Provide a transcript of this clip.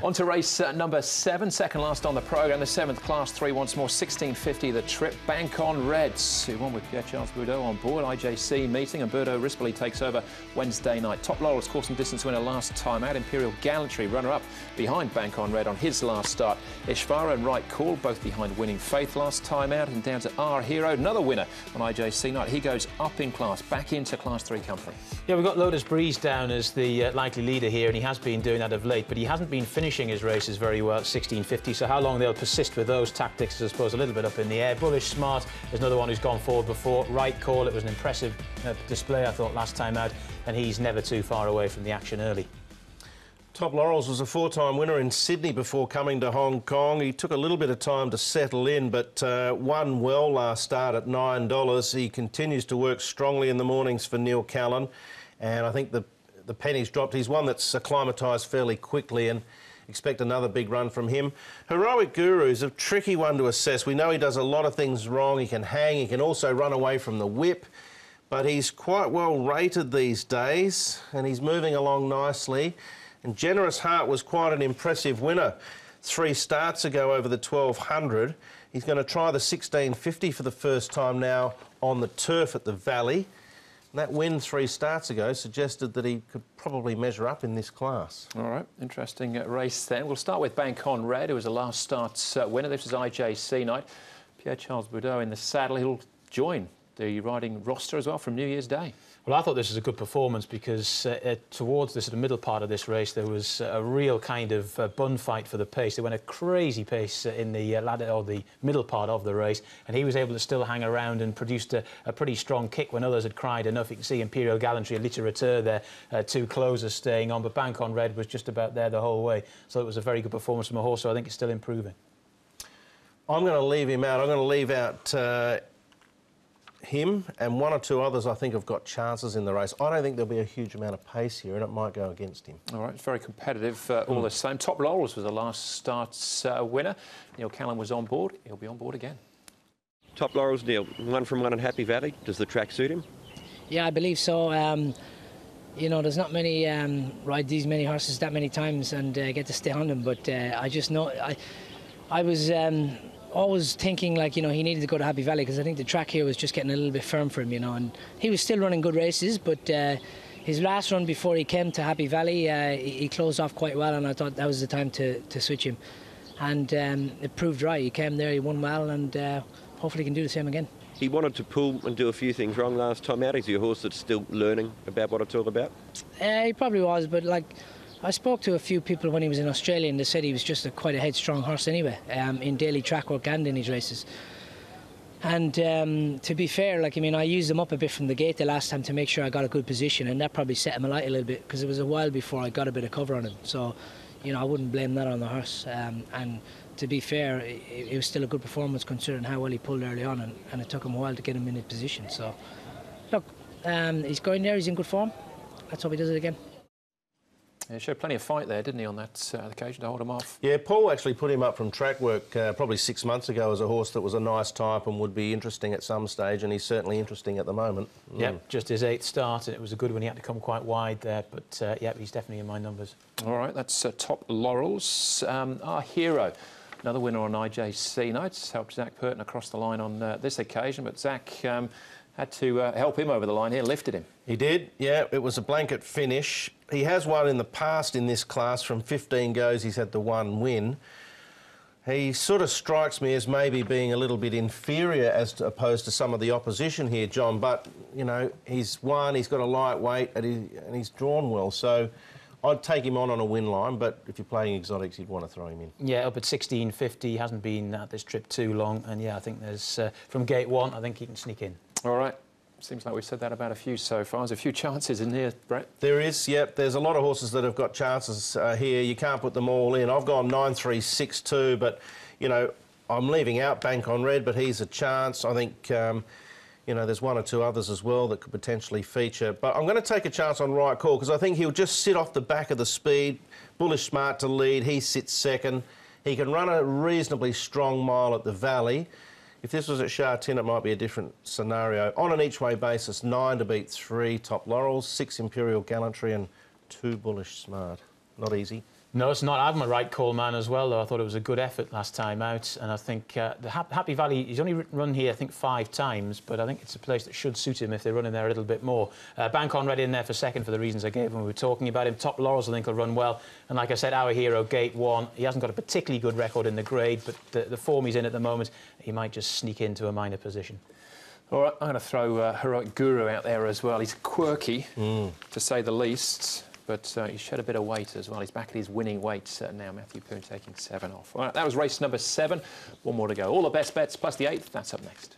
On to race number 7, second last on the programme. The 7th, Class 3 once more, 1650 the trip. Bank on Reds, who won with Pierre-Charles Boudot on board. IJC meeting, and Boudot Responsibly takes over Wednesday night. Top Laurels, course and distance winner last time out. Imperial Gallantry, runner-up behind Bank on Red on his last start. Ishvara and Right Call, both behind Winning Faith last time out. And down to Our Hero, another winner on IJC night. He goes up in class, back into Class 3 company. Yeah, we've got Lotus Breeze down as the likely leader here, and he has been doing that of late, but he hasn't been finishing his races very well at 1650, so how long they'll persist with those tactics is, I suppose, a little bit up in the air. Bullish Smart is another one who's gone forward before. Right Call, it was an impressive display, I thought, last time out, and he's never too far away from the action early. Top Laurels was a 4-time winner in Sydney before coming to Hong Kong. He took a little bit of time to settle in, but won well last start at $9. He continues to work strongly in the mornings for Neil Callan, and I think the pennies dropped. He's one that's acclimatised fairly quickly, and expect another big run from him. Heroic Guru is a tricky one to assess. We know he does a lot of things wrong. He can hang, he can also run away from the whip, but he's quite well rated these days, and he's moving along nicely. And Generous Heart was quite an impressive winner 3 starts ago over the 1200. He's going to try the 1650 for the first time now on the turf at the Valley. And that win 3 starts ago suggested that he could probably measure up in this class. All right, interesting race then. We'll start with Bank on Red, who was a last start winner. This was IJC night. Pierre-Charles Boudot in the saddle. He'll join the riding roster as well from New Year's Day. Well, I thought this was a good performance because towards the sort of middle part of this race, there was a real kind of bun fight for the pace. They went a crazy pace in the ladder or the middle part of the race, and he was able to still hang around and produced a pretty strong kick when others had cried enough. You can see Imperial Gallantry and Literature there, 2 closers staying on, but Bank on Red was just about there the whole way. So it was a very good performance from a horse, so I think it's still improving. I'm going to leave him out. I'm going to leave out him and 1 or 2 others I think have got chances in the race. I don't think there'll be a huge amount of pace here, and it might go against him. All right, it's very competitive all the same. Top Laurels was the last start's winner. Neil Callan was on board. He'll be on board again. Top Laurels, Neil. 1 from 1 in Happy Valley. Does the track suit him? Yeah, I believe so. You know, there's not many ride these many horses that many times and get to stay on them, but I just know I was always thinking, like, you know, he needed to go to Happy Valley because I think the track here was just getting a little bit firm for him, you know, and he was still running good races, but his last run before he came to Happy Valley, he closed off quite well, and I thought that was the time to switch him, and it proved right. He came there, he won well, and hopefully he can do the same again. He wanted to pull and do a few things wrong last time out. Is he a horse that's still learning about what it's all about? He probably was, but like, I spoke to a few people when he was in Australia, and they said he was just quite a headstrong horse anyway, in daily track work and in his races. And to be fair, like, I mean, I used him up a bit from the gate the last time to make sure I got a good position, and that probably set him alight a little bit because it was a while before I got a bit of cover on him. So, you know, I wouldn't blame that on the horse. And to be fair, it was still a good performance considering how well he pulled early on, and it took him a while to get him in his position. So, look, he's going there, he's in good form. Let's hope he does it again. Yeah, he showed plenty of fight there, didn't he, on that occasion to hold him off? Yeah, Paul actually put him up from track work probably 6 months ago as a horse that was a nice type and would be interesting at some stage, and he's certainly interesting at the moment. Yeah, just his 8th start, and it was a good one. He had to come quite wide there, but yeah, he's definitely in my numbers. All right, that's Top Laurels. Our Hero, another winner on IJC nights, helped Zach Purton across the line on this occasion, but Zach had to help him over the line here, lifted him. He did, yeah. It was a blanket finish. He has won in the past in this class. From 15 goes, he's had the 1 win. He sort of strikes me as maybe being a little bit inferior as opposed to some of the opposition here, John. But, you know, he's won, he's got a light weight, and he's drawn well. So I'd take him on a win line, but if you're playing exotics, you'd want to throw him in. Yeah, up at 1650, hasn't been at this trip too long. And, yeah, I think there's, from gate 1, I think he can sneak in. All right. Seems like we've said that about a few so far. There's a few chances in here, Brett. There is, yep. There's a lot of horses that have got chances here. You can't put them all in. I've gone 9-3-6-2, but, you know, I'm leaving out Bank on Red, but he's a chance. I think, you know, there's 1 or 2 others as well that could potentially feature. But I'm going to take a chance on Right Call because I think he'll just sit off the back of the speed. Bullish Smart to lead. He sits second. He can run a reasonably strong mile at the Valley. If this was at Sha Tin, it might be a different scenario. On an each-way basis, 9 to beat 3 Top Laurels, 6 Imperial Gallantry and 2 Bullish Smart. Not easy. No, it's not. I'm a right call man as well, though. I thought it was a good effort last time out, and I think the Happy Valley, he's only run here, I think, 5 times, but I think it's a place that should suit him if they run in there a little bit more. Bank on Red in there for second for the reasons I gave when we were talking about him. Top Laurels, I think, will run well. And like I said, Our Hero, Gate 1, he hasn't got a particularly good record in the grade, but the form he's in at the moment, he might just sneak into a minor position. All right, I'm going to throw Heroic Guru out there as well. He's quirky, to say the least. But he's shed a bit of weight as well. He's back at his winning weight now. Matthew Poon taking 7 off. All right, that was race number 7. One more to go. All the best bets plus the 8th. That's up next.